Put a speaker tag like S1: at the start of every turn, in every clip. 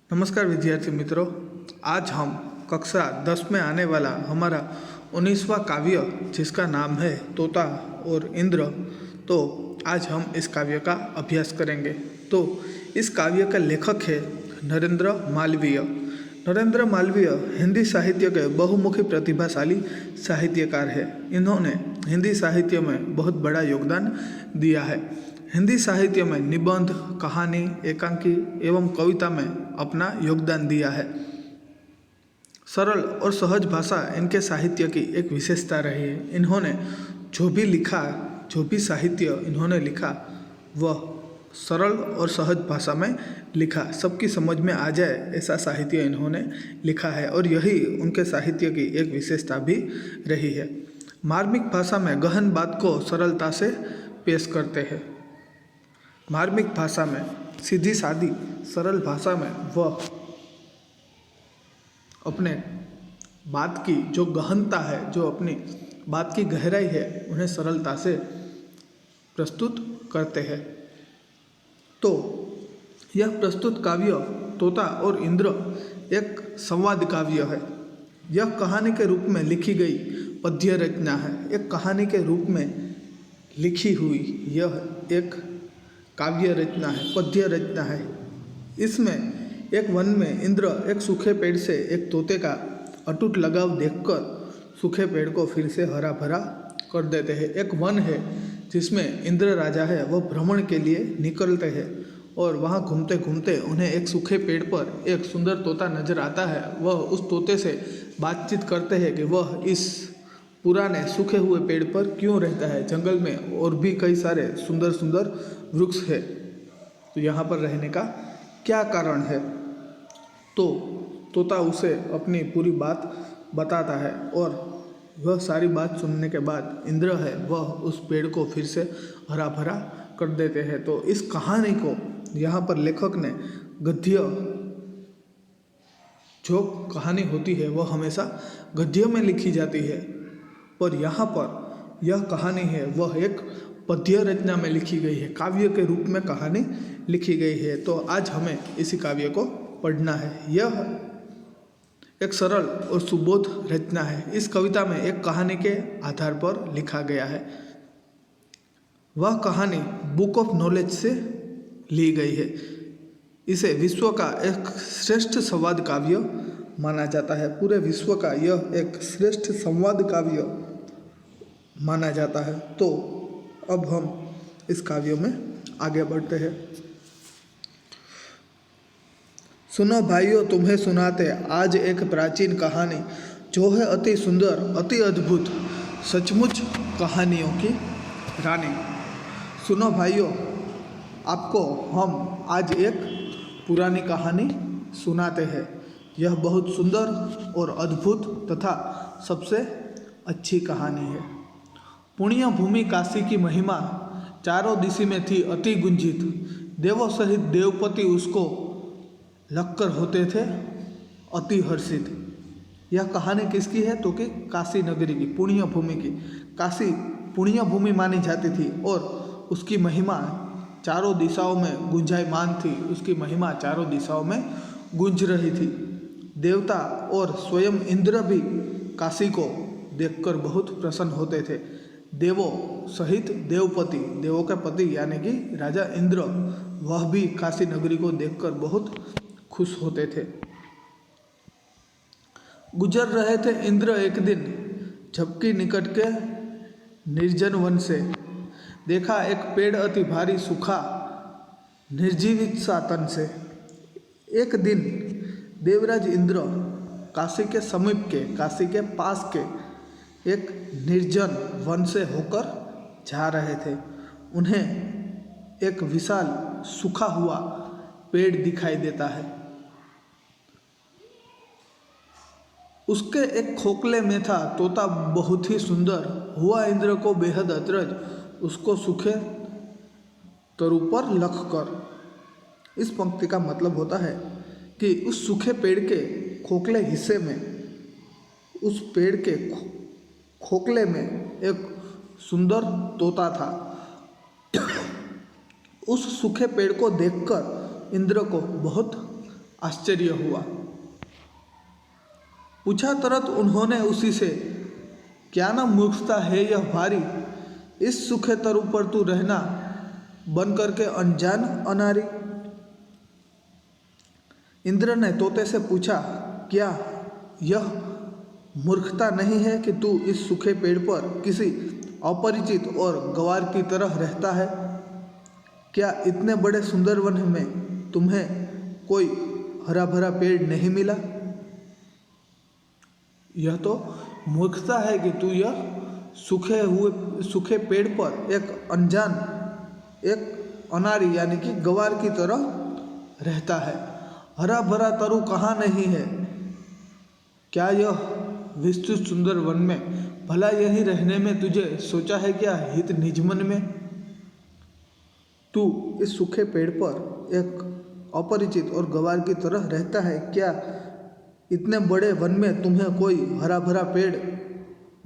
S1: नमस्कार विद्यार्थी मित्रों, आज हम कक्षा 10 में आने वाला हमारा 19वां काव्य जिसका नाम है तोता और इंद्र, तो आज हम इस काव्य का अभ्यास करेंगे। तो इस काव्य का लेखक है नरेंद्र मालवीय। नरेंद्र मालवीय हिंदी साहित्य के बहुमुखी प्रतिभाशाली साहित्यकार है। इन्होंने हिंदी साहित्य में बहुत बड़ा योगदान दिया है। हिंदी साहित्य में निबंध, कहानी, एकांकी एवं कविता में अपना योगदान दिया है। सरल और सहज भाषा इनके साहित्य की एक विशेषता रही है। इन्होंने जो भी साहित्य इन्होंने लिखा वह सरल और सहज भाषा में लिखा, सबकी समझ में आ जाए ऐसा साहित्य इन्होंने लिखा है और यही उनके साहित्य की एक विशेषता भी रही है। मार्मिक भाषा में गहन बात को सरलता से पेश करते हैं। मार्मिक भाषा में, सीधी सादी सरल भाषा में वह अपने बात की जो गहनता है, जो अपनी बात की गहराई है, उन्हें सरलता से प्रस्तुत करते हैं। तो यह प्रस्तुत काव्य तोता और इंद्र एक संवाद काव्य है। यह कहानी के रूप में लिखी गई पद्य रचना है। एक कहानी के रूप में लिखी हुई यह एक काव्य रचना है, पद्य रचना है। इसमें एक वन में इंद्र एक सूखे पेड़ से एक तोते का अटूट लगाव देखकर सूखे पेड़ को फिर से हरा भरा कर देते हैं। एक वन है जिसमें इंद्र राजा है, वह भ्रमण के लिए निकलते हैं और वहाँ घूमते घूमते उन्हें एक सूखे पेड़ पर एक सुंदर तोता नजर आता है। वह उस तोते से बातचीत करते हैं कि वह इस पुराने सूखे हुए पेड़ पर क्यों रहता है। जंगल में और भी कई सारे सुंदर सुंदर वृक्ष है, तो यहाँ पर रहने का क्या कारण है। तो तोता उसे अपनी पूरी बात बताता है और वह सारी बात सुनने के बाद इंद्र है वह उस पेड़ को फिर से हरा भरा कर देते हैं। तो इस कहानी को यहाँ पर लेखक ने गद्य, जो कहानी होती है वह हमेशा गद्य में लिखी जाती है, पर यहाँ पर यह कहानी है वह एक पद्य रचना में लिखी गई है, काव्य के रूप में कहानी लिखी गई है। तो आज हमें इसी काव्य को पढ़ना है। यह एक सरल और सुबोध रचना है। इस कविता में एक कहानी के आधार पर लिखा गया है। वह कहानी बुक ऑफ नॉलेज से ली गई है। इसे विश्व का एक श्रेष्ठ संवाद काव्य माना जाता है। पूरे विश्व का यह एक श्रेष्ठ संवाद काव्य माना जाता है। तो अब हम इस काव्य में आगे बढ़ते हैं। सुनो भाइयों, तुम्हें सुनाते आज एक प्राचीन कहानी, जो है अति सुंदर, अति अद्भुत, सचमुच कहानियों की रानी। सुनो भाइयों, आपको हम आज एक पुरानी कहानी सुनाते हैं। यह बहुत सुंदर और अद्भुत तथा सबसे अच्छी कहानी है। पुण्य भूमि काशी की महिमा चारों दिशा में थी अति गुंजित। देवों सहित देवपति उसको लगकर होते थे अति हर्षित। यह कहानी किसकी है? तो कि काशी नगरी की, पुण्य भूमि की। काशी पुण्य भूमि मानी जाती थी और उसकी महिमा चारों दिशाओं में गुंजायमान थी। उसकी महिमा चारों दिशाओं में गूंज रही थी। देवता और स्वयं इंद्र भी काशी को देखकर बहुत प्रसन्न होते थे। देवों सहित देवपति, देवों के पति यानी कि राजा इंद्र, वह भी काशी नगरी को देखकर बहुत खुश होते थे। गुजर रहे थे इंद्र एक दिन झपकी निकट के निर्जन वन से। देखा एक पेड़ अति भारी सूखा निर्जीवित सा तन से। एक दिन देवराज इंद्र काशी के समीप के, काशी के पास के एक निर्जन वन से होकर जा रहे थे। उन्हें एक विशाल सूखा हुआ पेड़ दिखाई देता है। उसके एक खोखले में था तोता बहुत ही सुंदर। हुआ इंद्र को बेहद अचरज, उसको सूखे तरु पर लख कर। इस पंक्ति का मतलब होता है कि उस सूखे पेड़ के खोखले हिस्से में, उस पेड़ के खोखले में एक सुंदर तोता था। उस सूखे पेड़ को देखकर इंद्र को बहुत आश्चर्य हुआ। पूछा तुरंत उन्होंने उसी से, क्या ना मूर्खता है यह भारी, इस सूखे तरु पर तू रहना बन करके अनजान अनारी। इंद्र ने तोते से पूछा, क्या यह मूर्खता नहीं है कि तू इस सूखे पेड़ पर किसी अपरिचित और गंवार की तरह रहता है? क्या इतने बड़े सुंदर वन में तुम्हें कोई हरा भरा पेड़ नहीं मिला? यह तो मूर्खता है कि तू यह सूखे पेड़ पर एक अनजान, एक अनारी यानी कि गंवार की तरह रहता है। हरा भरा तरु कहाँ नहीं है? क्या यह विस्तृत सुंदर वन में भला यही रहने में तुझे सोचा है क्या हित निज मन में? तू इस सूखे पेड़ पर एक अपरिचित और गंवार की तरह रहता है। क्या इतने बड़े वन में तुम्हें कोई हरा भरा पेड़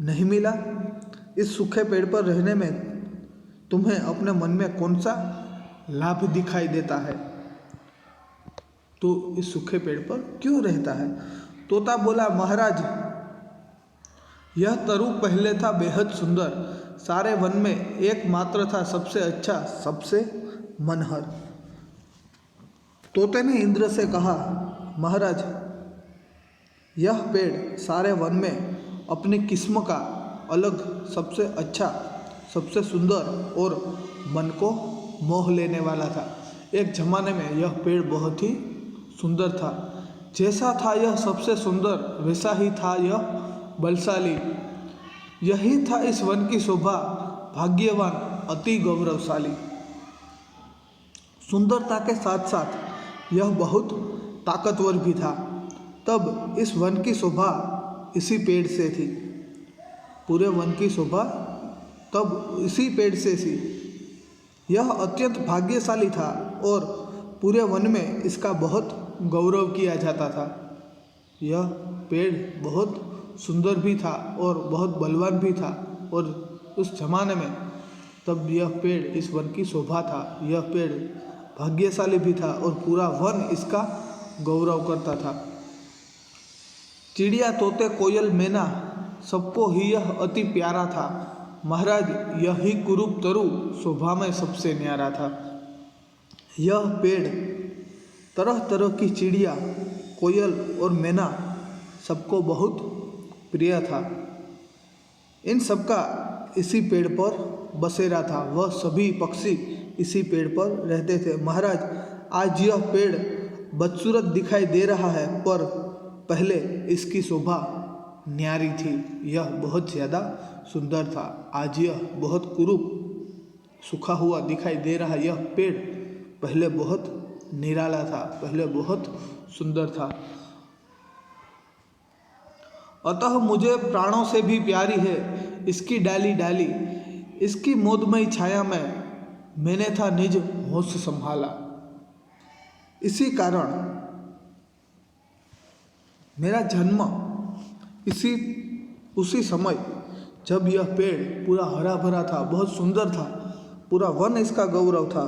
S1: नहीं मिला? इस सूखे पेड़ पर रहने में तुम्हें अपने मन में कौन सा लाभ दिखाई देता है? तू इस सूखे पेड़ पर क्यों रहता है? तोता बोला, महाराज, यह तरु पहले था बेहद सुंदर, सारे वन में एकमात्र था सबसे अच्छा, सबसे मनहर। तोते ने इंद्र से कहा, महाराज, यह पेड़ सारे वन में अपनी किस्म का अलग सबसे अच्छा, सबसे सुंदर और मन को मोह लेने वाला था। एक जमाने में यह पेड़ बहुत ही सुंदर था। जैसा था यह सबसे सुंदर, वैसा ही था यह बलशाली। यही था इस वन की शोभा, भाग्यवान, अति गौरवशाली। सुंदरता के साथ साथ यह बहुत ताकतवर भी था। तब इस वन की शोभा इसी पेड़ से थी। पूरे वन की शोभा तब इसी पेड़ से थी। यह अत्यंत भाग्यशाली था और पूरे वन में इसका बहुत गौरव किया जाता था। यह पेड़ बहुत सुंदर भी था और बहुत बलवान भी था और उस जमाने में तब यह पेड़ इस वन की शोभा था। यह पेड़ भाग्यशाली भी था और पूरा वन इसका गौरव करता था। चिड़िया, तोते, कोयल, मैना, सबको ही यह अति प्यारा था। महाराज, यही कुरूप तरु शोभा में सबसे न्यारा था। यह पेड़ तरह तरह की चिड़िया, कोयल और मैना सबको बहुत प्रिय था। इन सबका इसी पेड़ पर बसेरा था। वह सभी पक्षी इसी पेड़ पर रहते थे। महाराज, आज यह पेड़ बदसूरत दिखाई दे रहा है, पर पहले इसकी शोभा न्यारी थी। यह बहुत ज़्यादा सुंदर था। आज यह बहुत कुरूप, सूखा हुआ दिखाई दे रहा यह पेड़ पहले बहुत निराला था, पहले बहुत सुंदर था। अतः मुझे प्राणों से भी प्यारी है इसकी डाली डाली, इसकी मोदमयी छाया में मैंने था निज होश संभाला। इसी कारण मेरा जन्म उसी समय जब यह पेड़ पूरा हरा भरा था, बहुत सुंदर था, पूरा वन इसका गौरव था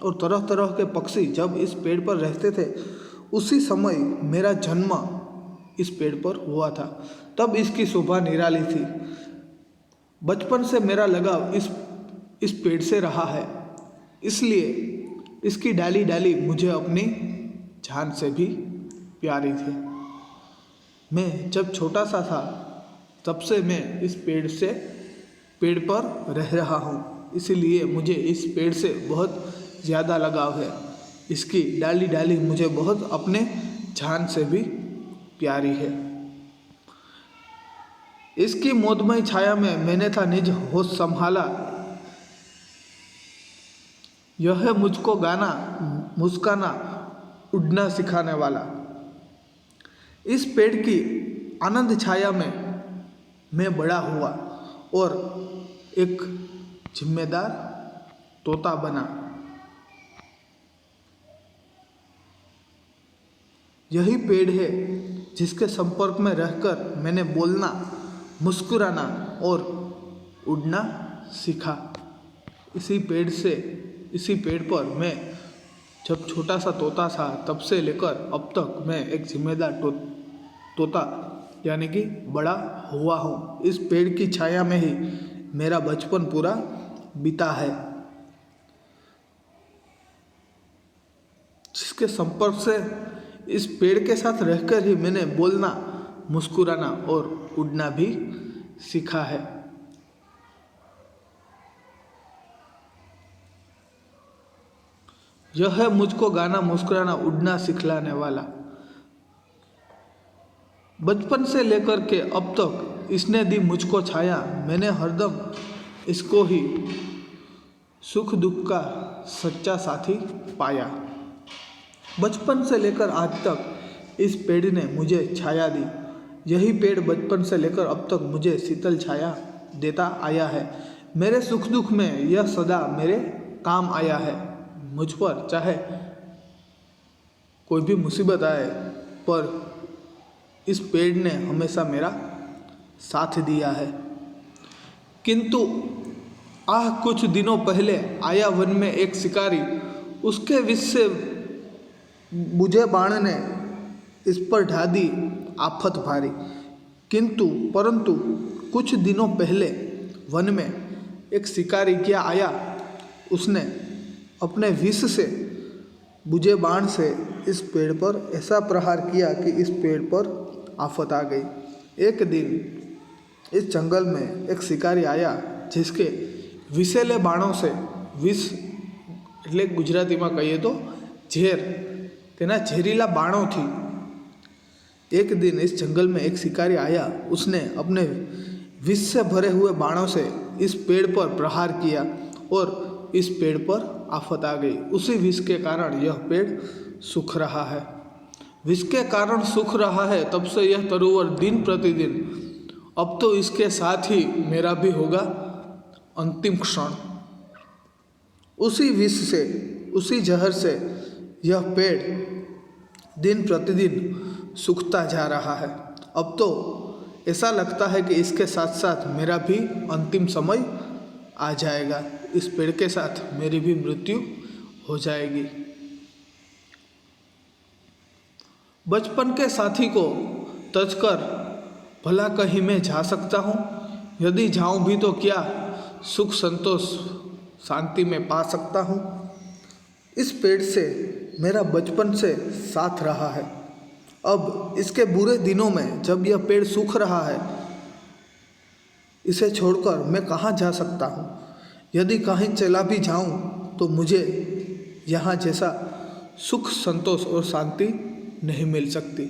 S1: और तरह तरह के पक्षी जब इस पेड़ पर रहते थे, उसी समय मेरा जन्म इस पेड़ पर हुआ था। तब इसकी शोभा निराली थी। बचपन से मेरा लगाव इस पेड़ से रहा है, इसलिए इसकी डाली डाली मुझे अपनी जान से भी प्यारी थी। मैं जब छोटा सा था तब से मैं इस पेड़ पर रह रहा हूँ, इसलिए मुझे इस पेड़ से बहुत ज़्यादा लगाव है। इसकी डाली डाली मुझे बहुत अपने जान से भी प्यारी है। इसकी मोदमयी छाया में मैंने था निज होश संभाला। यह है मुझको गाना, मुस्काना, उड़ना सिखाने वाला। इस पेड़ की आनंद छाया में मैं बड़ा हुआ और एक जिम्मेदार तोता बना। यही पेड़ है जिसके संपर्क में रहकर मैंने बोलना, मुस्कुराना और उड़ना सीखा। इसी पेड़ पर मैं जब छोटा सा तोता था तब से लेकर अब तक मैं एक जिम्मेदार तोता यानी कि बड़ा हुआ हूँ। इस पेड़ की छाया में ही मेरा बचपन पूरा बीता है, जिसके संपर्क से इस पेड़ के साथ रहकर ही मैंने बोलना, मुस्कुराना और उड़ना भी सीखा है। यह है मुझको गाना, मुस्कुराना, उड़ना सिखलाने वाला। बचपन से लेकर के अब तक इसने दी मुझको छाया, मैंने हरदम इसको ही सुख दुख का सच्चा साथी पाया। बचपन से लेकर आज तक इस पेड़ ने मुझे छाया दी। यही पेड़ बचपन से लेकर अब तक मुझे शीतल छाया देता आया है। मेरे सुख दुख में यह सदा मेरे काम आया है। मुझ पर चाहे कोई भी मुसीबत आए, पर इस पेड़ ने हमेशा मेरा साथ दिया है। किंतु कुछ दिनों पहले आया वन में एक शिकारी, उसके विष से बुझे बाण ने इस पर ढा दी आफत भारी। परंतु कुछ दिनों पहले वन में एक शिकारी क्या आया, उसने अपने विष से बुझे बाण से इस पेड़ पर ऐसा प्रहार किया कि इस पेड़ पर आफत आ गई। एक दिन इस जंगल में एक शिकारी आया, जिसके विषेले बाणों से, विष એટલે ગુજરાતીમાં કહીએ તો ઝેર, તેના ઝેરીલા बाणों थी। एक दिन इस जंगल में एक शिकारी आया, उसने अपने विष से भरे हुए बाणों से इस पेड़ पर प्रहार किया और इस पेड़ पर आफत आ गई। उसी विष के कारण यह पेड़ सूख रहा है। विष के कारण सूख रहा है, तब से यह तरुवर दिन प्रतिदिन, अब तो इसके साथ ही मेरा भी होगा अंतिम क्षण। उसी विष से, उसी जहर से यह पेड़ दिन प्रतिदिन सूखता जा रहा है। अब तो ऐसा लगता है कि इसके साथ साथ मेरा भी अंतिम समय आ जाएगा। इस पेड़ के साथ मेरी भी मृत्यु हो जाएगी। बचपन के साथी को तजकर भला कहीं मैं जा सकता हूँ? यदि जाऊँ भी तो क्या सुख संतोष शांति में पा सकता हूँ? इस पेड़ से मेरा बचपन से साथ रहा है। अब इसके बुरे दिनों में जब यह पेड़ सूख रहा है, इसे छोड़कर मैं कहाँ जा सकता हूँ? यदि कहीं चला भी जाऊँ तो मुझे यहाँ जैसा सुख संतोष और शांति नहीं मिल सकती।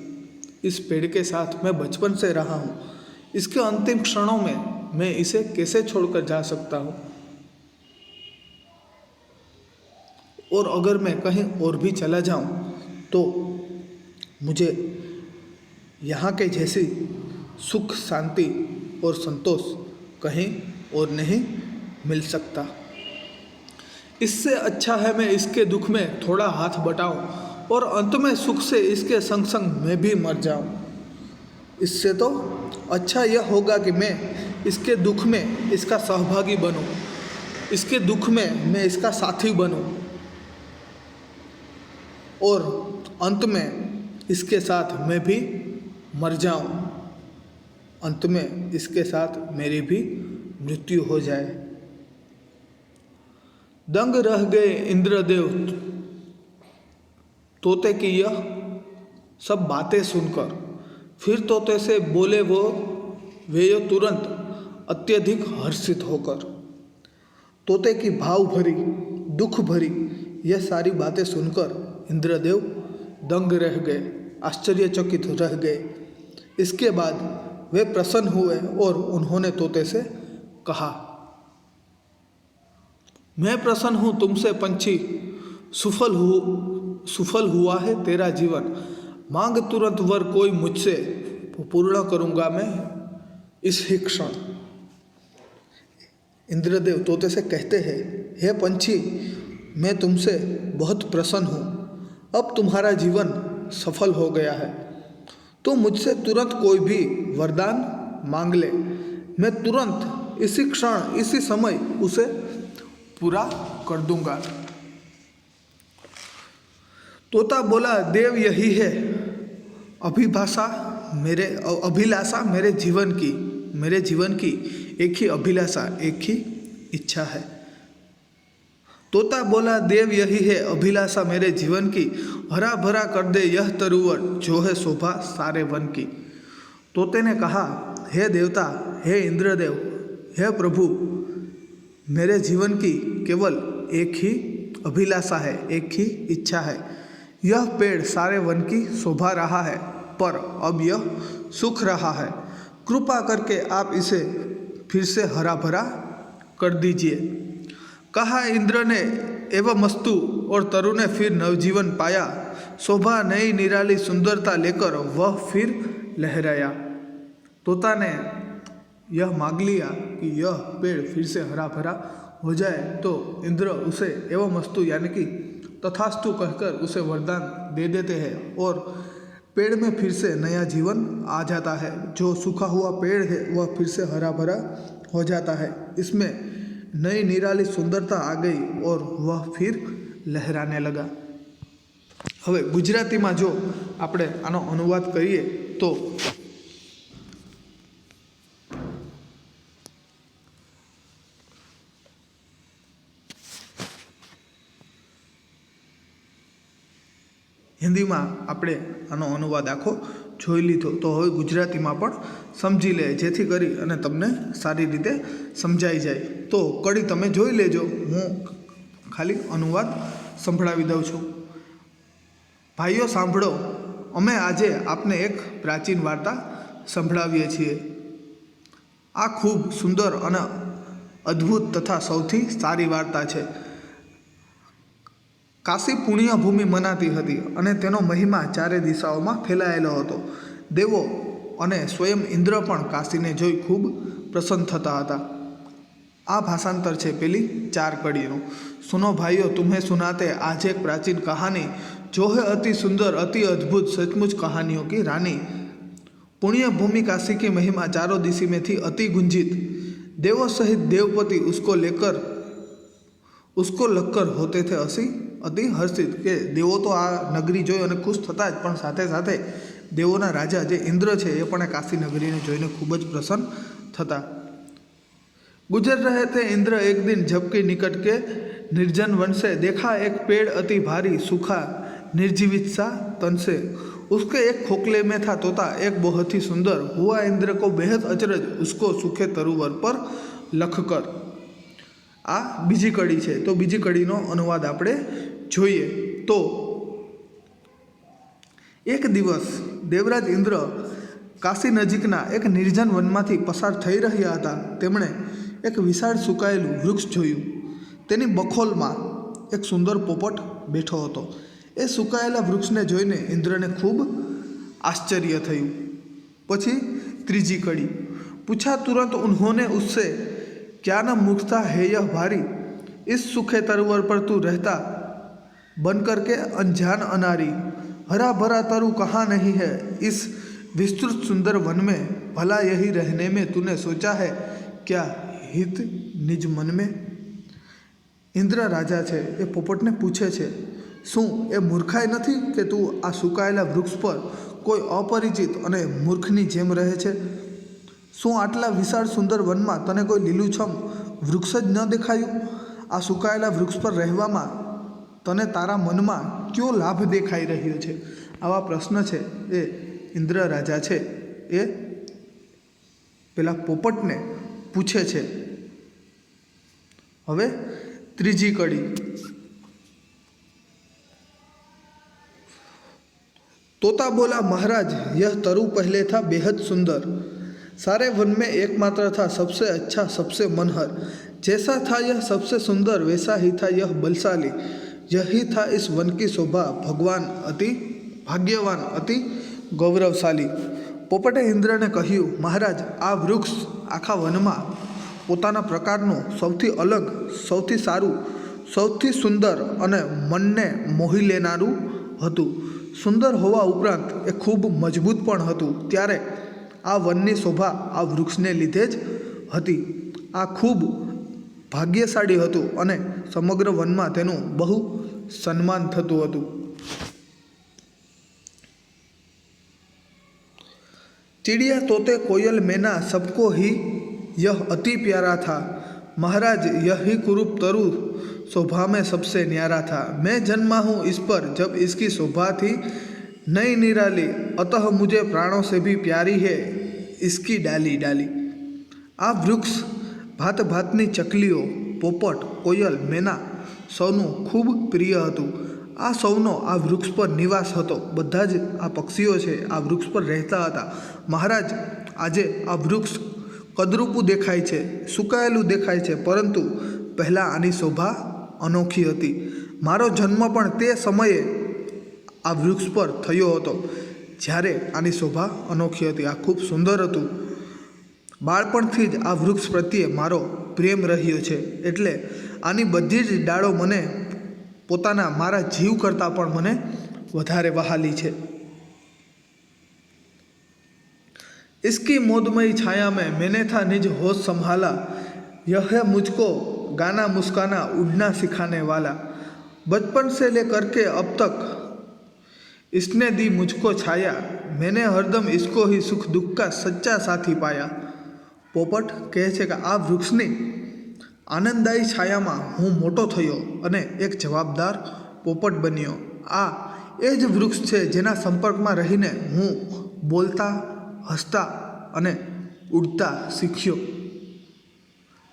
S1: इस पेड़ के साथ मैं बचपन से रहा हूँ, इसके अंतिम क्षणों में मैं इसे कैसे छोड़कर जा सकता हूँ? और अगर मैं कहीं और भी चला जाऊँ तो मुझे यहाँ के जैसी सुख शांति और संतोष कहीं और नहीं मिल सकता। इससे अच्छा है मैं इसके दुख में थोड़ा हाथ बटाऊं और अंत में सुख से इसके संग संग मैं भी मर जाऊं। इससे तो अच्छा यह होगा कि मैं इसके दुख में इसका सहभागी बनूं, इसके दुख में मैं इसका साथी बनूं और अंत में इसके साथ मैं भी मर जाऊं। अंत में इसके साथ मेरी भी मृत्यु हो जाए। दंग रह गए इंद्रदेव तोते की यह सब बातें सुनकर। फिर तोते से बोले वे तुरंत अत्यधिक हर्षित होकर। तोते की भाव भरी, दुख भरी यह सारी बातें सुनकर इंद्रदेव दंग रह गए, आश्चर्यचकित रह गए। इसके बाद वे प्रसन्न हुए और उन्होंने तोते से कहा, मैं प्रसन्न हूँ तुमसे पंछी, सुफल हुआ है तेरा जीवन। मांग तुरंत वर कोई मुझसे, पूर्ण करूँगा मैं इस ही क्षण। इंद्रदेव तोते से कहते हैं, हे पंछी, मैं तुमसे बहुत प्रसन्न हूँ। अब तुम्हारा जीवन सफल हो गया है। तो मुझसे तुरंत कोई भी वरदान मांग ले, मैं तुरंत इसी क्षण इसी समय उसे पूरा कर दूंगा। तोता बोला, देव यही है अभिलाषा मेरे जीवन की एक ही अभिलाषा, एक ही इच्छा है। तोता बोला, देव यही है अभिलाषा मेरे जीवन की, हरा भरा कर दे यह तरुवर, जो है शोभा सारे वन की। तोते ने कहा, हे देवता, हे इंद्रदेव, हे प्रभु, मेरे जीवन की केवल एक ही अभिलाषा है, एक ही इच्छा है। यह पेड़ सारे वन की शोभा रहा है, पर अब यह सूख रहा है। कृपा करके आप इसे फिर से हरा भरा कर दीजिए। कहा इंद्र ने, एवं मस्तु, और तरु ने फिर नवजीवन पाया। शोभा नई निराली सुंदरता लेकर वह फिर लहराया। तोता ने यह मांग लिया कि यह पेड़ फिर से हरा भरा हो जाए, तो इंद्र उसे एवं मस्तु यानी कि तथास्तु कहकर उसे वरदान दे देते हैं और पेड़ में फिर से नया जीवन आ जाता है। जो सूखा हुआ पेड़ है वह फिर से हरा भरा हो जाता है। इसमें नई निराली सुंदरता आ गई और वह फिर लहराने लगा। હવે ગુજરાતીમાં જો આપણે આનો અનુવાદ કરીએ તો હિન્દીમાં આપણે આનો અનુવાદ આખો જોઈ લીધો, તો હવે ગુજરાતીમાં પણ સમજી લે, જેથી કરી અને તમને સારી રીતે સમજાઈ જાય। તો કડી તમે જોઈ લેજો, હું ખાલી અનુવાદ સંભળાવી દઉં છું। ભાઈઓ સાંભળો, અમે આજે આપને એક પ્રાચીન વાર્તા સંભળાવીએ છીએ। આ ખૂબ સુંદર અને અદ્ભુત તથા સૌથી સારી વાર્તા છે। કાશી પુણ્યભૂમિ મનાતી હતી અને તેનો મહિમા ચારે દિશાઓમાં ફેલાયેલો હતો। દેવો અને સ્વયં ઇન્દ્ર પણ કાશીને જોઈ ખૂબ પ્રસન્ન થતા હતા। આ ભાષાંતર છે પેલી 4 કડીનું। सुनो भाइयों, तुम्हें सुनाते आज एक प्राचीन कहानी, जो है अति सुंदर, अति अद्भुत, सचमुच कहानियों की रानी। पुण्य भूमि काशी की महिमा चारों दिशा में थी अति गुंजित। देवों सहित देवपति उसको लगकर होते थे अति हर्षित के देवो तो आ नगरी जोई अने खुश थता ज, पण साथे साथे देवोना राजा जे इंद्र छे ए पण काशी नगरी ने जोईने खूब ज प्रसन्न थता। गुजर रहे थे इंद्र एक दिन झपकी निकट के निर्जन वन से। देखा एक पेड़ अति भारी, सूखा, निर्जीवित सा तन से। उसके एक खोखले में था तोता, एक बहुत ही सुंदर। हुआ इंद्र को बेहद अचरज, उसको सूखे तरुवर पर लख कर। आ बीजी कड़ी है, तो बीजी कड़ीनो अनुवाद आपणे जोईए। तो एक दिवस देवराज इंद्र काशी नजीकना एक निर्जन वनमांथी पसार थई रह्या हता। तेमणे एक विशाળ સુકાયેલું વૃક્ષ જોયું। તેની બખોલમાં એક સુંદર પોપટ બેઠો હતો। એ સુકાયેલા વૃક્ષને જોઈને ઇન્દ્રને ખૂબ આશ્ચર્ય થયું। પછી ત્રીજી કડી। પૂછા तुरंत उन्होंने उससे, क्या न मुखता है यह भारी, इस सूखे तरुवर पर तू रहता बन करके अनजान अनारी। हरा भरा तरु कहाँ नहीं है इस विस्तृत सुंदर वन में, भला यही रहने में तूने सोचा है क्या हित निज मन में। इंद्र राजा है ए पोपटने पूछे छे, शू ए मूर्खाई नहीं कि तू आ सुकायेला वृक्ष पर कोई अपरिचित अने मूर्खनी जेम रहे छे। शू आटला विशाળ सुंदर वन में तने कोई लीलूछम वृक्ष ज न देखायुं। आ सुकायेला वृक्ष पर रहेवामां तने तारा मन में क्यों लाभ देखाई रह्यो छे। आवा प्रश्न छे ए इंद्र राजा छे ए पेला पोपटने पूछे छे। हवे त्रीजी कड़ी। तोता बोला, महाराज यह तरु पहले था बेहद सुंदर, सारे वन में एकमात्र था, सबसे अच्छा, सबसे मनहर। जैसा था यह सबसे सुंदर, वैसा ही था यह बलशाली। यही था इस वन की शोभा, भगवान अति भाग्यवान, अति गौरवशाली। पोपटे इंद्र ने कह્યું, महाराज आ वृक्ष आखा वन में પોતાના પ્રકારનું સૌથી અલગ, સૌથી સારું, સૌથી સુંદર અને મનને મોહી લેનારું હતું। સુંદર હોવા ઉપરાંત એ ખૂબ મજબૂત પણ હતું। ત્યારે આ વનની શોભા આ વૃક્ષને લીધે જ હતી। આ ખૂબ ભાગ્યશાળી હતું અને સમગ્ર વનમાં તેનું બહુ સન્માન થતું હતું। चिड़िया तोते कोयल मैना सबको ही यह अति प्यारा था। महाराज यह ही कुरूप तरु शोभा में सबसे न्यारा था। मैं जन्मा हूँ इस पर जब इसकी शोभा थी नई निराली, अतः मुझे प्राणों से भी प्यारी है इसकी डाली डाली। आ वृक्ष भात भातनी चकलीओ, पोपट, कोयल, मैना सौનું ખૂબ પ્રિય હતું। આ સૌનો આ વૃક્ષ પર નિવાસ હતો। બધા જ આ પક્ષીઓ છે આ વૃક્ષ પર રહેતા હતા। મહારાજ આજે આ વૃક્ષ કદરૂપું દેખાય છે, સુકાયેલું દેખાય છે, પરંતુ પહેલાં આની શોભા અનોખી હતી। મારો જન્મ પણ તે સમયે આ વૃક્ષ પર થયો હતો જ્યારે આની શોભા અનોખી હતી। આ ખૂબ સુંદર હતું। બાળપણથી જ આ વૃક્ષ પ્રત્યે મારો પ્રેમ રહ્યો છે, એટલે આની બધી જ ડાળો મને પોતાના મારા જીવ કરતાં પણ મને વધારે વહાલી છે। इसकी मोदमयी छाया में मैंने था निज होश संभाला, यह है मुझको गाना मुस्काना उड़ना सिखाने वाला। बचपन से लेकर के अब तक इसने दी मुझको छाया, मैंने हरदम इसको ही सुख दुख का सच्चा साथी पाया। पोपट कहे छे कि आ वृक्षनी आनंददायी छायामां हूँ मोटो थयो अने एक जवाबदार पोपट बन्यो। आ ए ज वृक्ष छे जेना संपर्कमां रहीने हूँ बोलता, हसता अने उड़ता शीख्यो।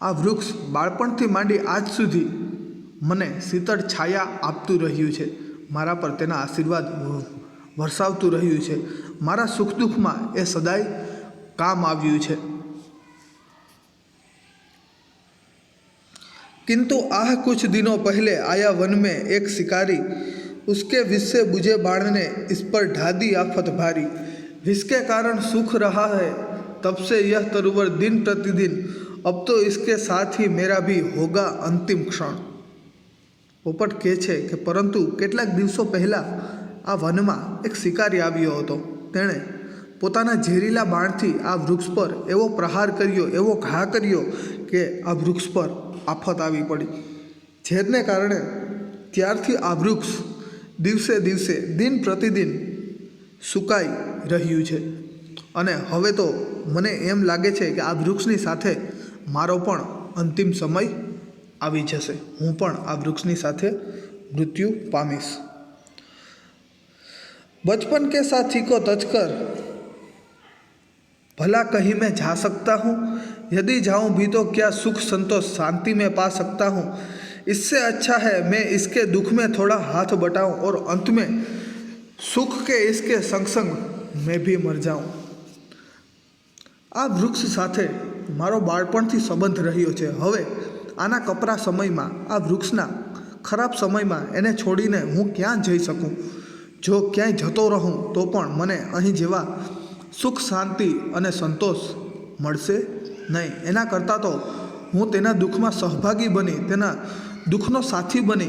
S1: आ वृक्ष बाळपणथी मांडी आज सुधी मने शीतळ छाया आपतुं रह्युं छे, मारा पर तेना आशीर्वाद वरसावतुं रह्युं छे। मारा सुख दुखमां ए सदाय काम आव्युं छे। किंतु आह कुछ दिनों पहले आया वन में एक शिकारी, उसके विष से बुझे बाण ने इस पर ढा दी आफत भारी। विष के कारण सूख रहा है तब से यह तरुवर दिन प्रतिदिन, अब तो इसके साथ ही मेरा भी होगा अंतिम क्षण। पोपट कहे छे कि परंतु કેટલાક દિવસો પહેલાં આ વનમાં એક શિકારી આવ્યો હતો। તેણે પોતાના ઝેરીલા બાણથી આ વૃક્ષ પર એવો પ્રહાર કર્યો, એવો ઘા કર્યો કે આ વૃક્ષ પર આફત આવી પડી, જેને કારણે ત્યારથી આ વૃક્ષ દિવસે દિવસે દિન પ્રતિદિન સુકાઈ રહ્યું છે। અને હવે તો મને એમ લાગે છે કે આ વૃક્ષની સાથે મારો પણ અંતિમ સમય આવી જશે, હું પણ આ વૃક્ષની સાથે મૃત્યુ પામીશ। बचपन के साथी को तजकर भला कहीं मैं जा सकता हूँ, यदि जाऊँ भी तो क्या सुख संतोष शांति में पा सकता हूँ। इससे अच्छा है मैं इसके दुख में थोड़ा हाथ बटाऊँ और अंत में सुख के इसके संग संग मैं भी मर जाऊँ। आ वृक्ष साथे मारो बाळपणथी संबंध रह्यो छे। हवे आना कपरा समयमां आ वृक्षना खराब समयमां एने छोड़ीने हूँ क्यां जई सकूँ। जो क्यांय जतो रहूँ तो पण मने अहीं जेवा सुख शांति अने संतोष मळशे नहीं। एना करता तो हूँ तेना दुखमां सहभागी बनी, तेना दुखनो साथी बनी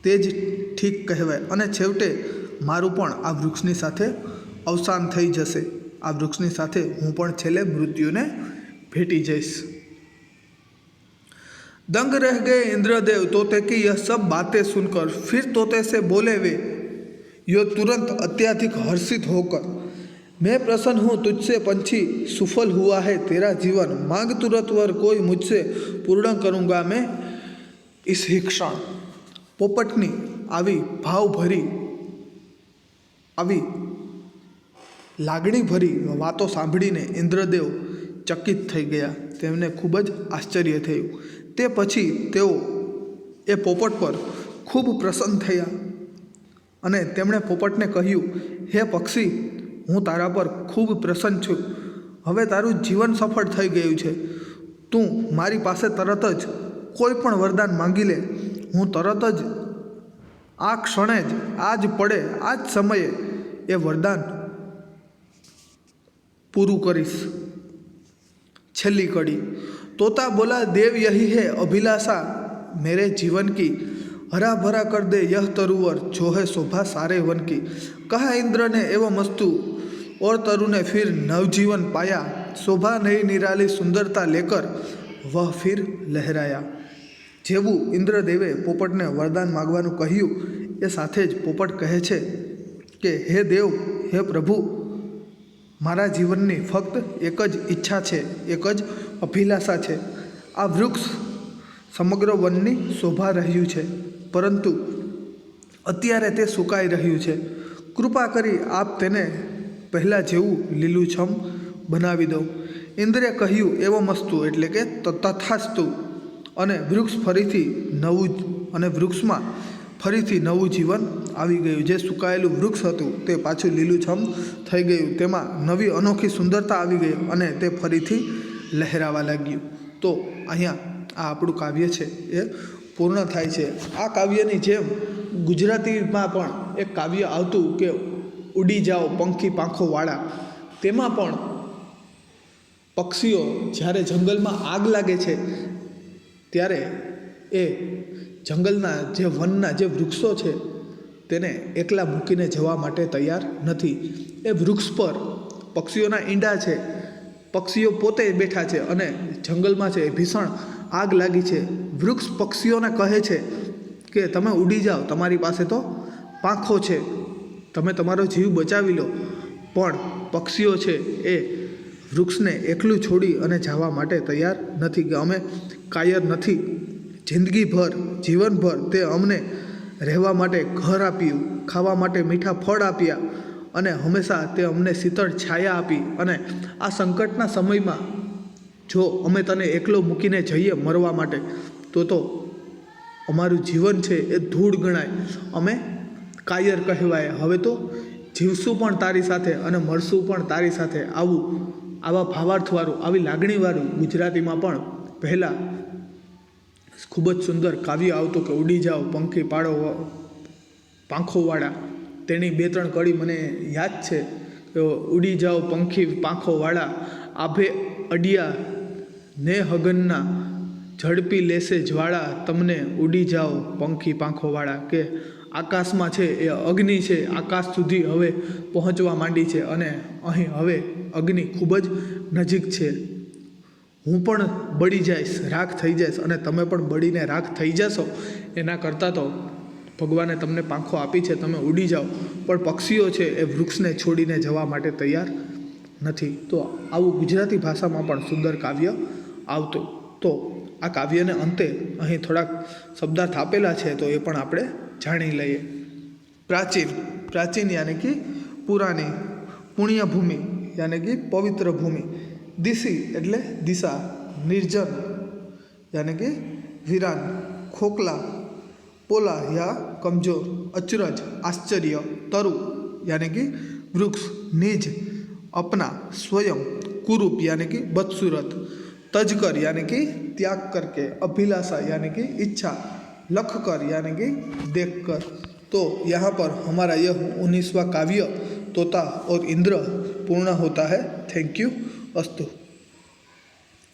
S1: ते ज ठीक कहेवाय। अने छेवटे मारुं पण आ वृक्षनी साथे अवसान थई जशे। आ वृक्षनी साथे हूँ पण छेल्ले मृत्युने भेटी जईश। दंग रह गए इंद्रदेव तोते की यह सब बातें सुनकर, फिर तोते से बोले वे यो तुरंत अत्याधिक हर्षित होकर, मैं प्रसन्न हूँ तुझसे पंछी, सुफल हुआ है तेरा जीवन, मांग तुरंत वर कोई मुझसे पूर्ण करूँगा मैं इस ही क्षण। पोपटनी आवी भाव भरी, आवी लागणी भरी वातो सांभळीने इंद्रदेव चकित थई गया। तेमने खूब ज आश्चर्य थयुं। ते पछी तेओ ए पोपट पर खूब प्रसन्न थया अने तेमणे पोपटने कह्युं, हे पक्षी, हूँ तारा पर खूब प्रसन्न छूं। हवे तारुं जीवन सफल थई गयुं छे। तू मारी पासे तरत ज कोई पण वरदान मांगी ले, हूँ तरत ज आ क्षणे ज आज पड़े आज समये ए वरदान पूरू करीश। छेल्ली कड़ी। तोता बोला, देव यही है अभिलाषा मेरे जीवन की, हरा भरा कर दे यह तरुवर जो है शोभा सारे वन की। कहा इंद्र ने एवं मस्तु और तरु ने फिर नवजीवन पाया, शोभा नई निराली सुंदरता लेकर वह फिर लहराया। जेवू इंद्रदेवे पोपटने वरदान मागवानुं कह्युं ए साथे ज पोपट कहे छे कि हे देव, हे प्रभु, મારા જીવનની ફક્ત એક જ ઈચ્છા છે, એક જ અભિલાષા છે. આ વૃક્ષ સમગ્ર વનની શોભા રહ્યું છે, પરંતુ અત્યારે તે સુકાઈ રહ્યું છે. કૃપા કરી આપ તેને પહેલાં જેવું લીલુંછમ બનાવી દો. ઇન્દ્રે કહ્યું, એવમસ્તુ એટલે કે તથાસ્તુ. અને વૃક્ષમાં ફરીથી નવું જીવન આવી ગયું. જે સુકાયેલું વૃક્ષ હતું તે પાછું લીલુંછમ થઈ ગયું. તેમાં નવી અનોખી સુંદરતા આવી ગઈ અને તે ફરીથી લહેરાવા લાગ્યું. તો અહીંયા આ આપણું કાવ્ય છે એ પૂર્ણ થાય છે. આ કાવ્યની જેમ ગુજરાતીમાં પણ એક કાવ્ય આવતું કે ઉડી જાઓ પંખી પાંખોવાળા. તેમાં પણ પક્ષીઓ જ્યારે જંગલમાં આગ લાગે છે ત્યારે એ જંગલના જે વનના જે વૃક્ષો છે તેને એકલા મૂકીને જવા માટે તૈયાર નથી. એ વૃક્ષ પર પક્ષીઓના ઈંડા છે, પક્ષીઓ પોતે બેઠા છે અને જંગલમાં છે ભીષણ આગ લાગી છે. વૃક્ષ પક્ષીઓને કહે છે કે તમે ઉડી જાઓ, તમારી પાસે તો પાંખો છે, તમે તમારો જીવ બચાવી લો. પણ પક્ષીઓ છે એ વૃક્ષને એકલું છોડી અને જવા માટે તૈયાર નથી કે અમે કાયર નથી. જીવનભર તે અમને રહેવા માટે ઘર આપ્યું, ખાવા માટે મીઠા ફળ આપ્યા અને હંમેશા તે અમને શીતળ છાયા આપી. અને આ સંકટના સમયમાં જો અમે તને એકલો મૂકીને જઈએ મરવા માટે તો અમારું જીવન છે એ ધૂળ ગણાય, અમે કાયર કહેવાય. હવે તો જીવશું પણ તારી સાથે અને મરશું પણ તારી સાથે. આવા ભાવાર્થવાળું, આવી લાગણીવાળું ગુજરાતીમાં પણ પહેલાં ખૂબ જ સુંદર કાવ્ય આવતું કે ઉડી જાઓ પંખી પાંખોવાળા. તેની 2-3 કડી મને યાદ છે. ઉડી જાઓ પંખી પાંખોવાળા, આભે અડિયા ને હગનના, ઝડપી લેશે જ્વાળા, તમને ઉડી જાઓ પંખી પાંખોવાળા. કે આકાશમાં છે એ અગ્નિ છે, આકાશ સુધી હવે પહોંચવા માંડી છે અને અહીં હવે અગ્નિ ખૂબ જ નજીક છે. હું પણ બળી જઈશ, રાખ થઈ જઈશ અને તમે પણ બળીને રાખ થઈ જશો. એના કરતાં તો ભગવાને તમને પાંખો આપી છે, તમે ઉડી જાઓ. પણ પક્ષીઓ છે એ વૃક્ષને છોડીને જવા માટે તૈયાર નથી. તો આવું ગુજરાતી ભાષામાં પણ સુંદર કાવ્ય આવતું. તો આ કાવ્યને અંતે અહીં થોડાક શબ્દાર્થ આપેલા છે તો એ પણ આપણે જાણી લઈએ. પ્રાચીન યાની કે પુરાની, પુણ્યભૂમિ યાની કે પવિત્ર ભૂમિ, દિશી એટલે દિશા, નિર્જન યાની કે વીરાન, ખોખલા, પોલા યા કમજોર, અચરજ આશ્ચર્ય, તરુ યાની કે વૃક્ષ, નિજ अपना, स्वयं, कुरूप यानी कि बदसूरत, तजकर यानी कि त्याग करके, अभिलाषा यानी कि इच्छा, लख कर यानी कि देख कर. तो यहाँ पर हमारा यह 19वां काव्य तोता और इंद्र पूर्ण होता है. Thank you. अस्तु.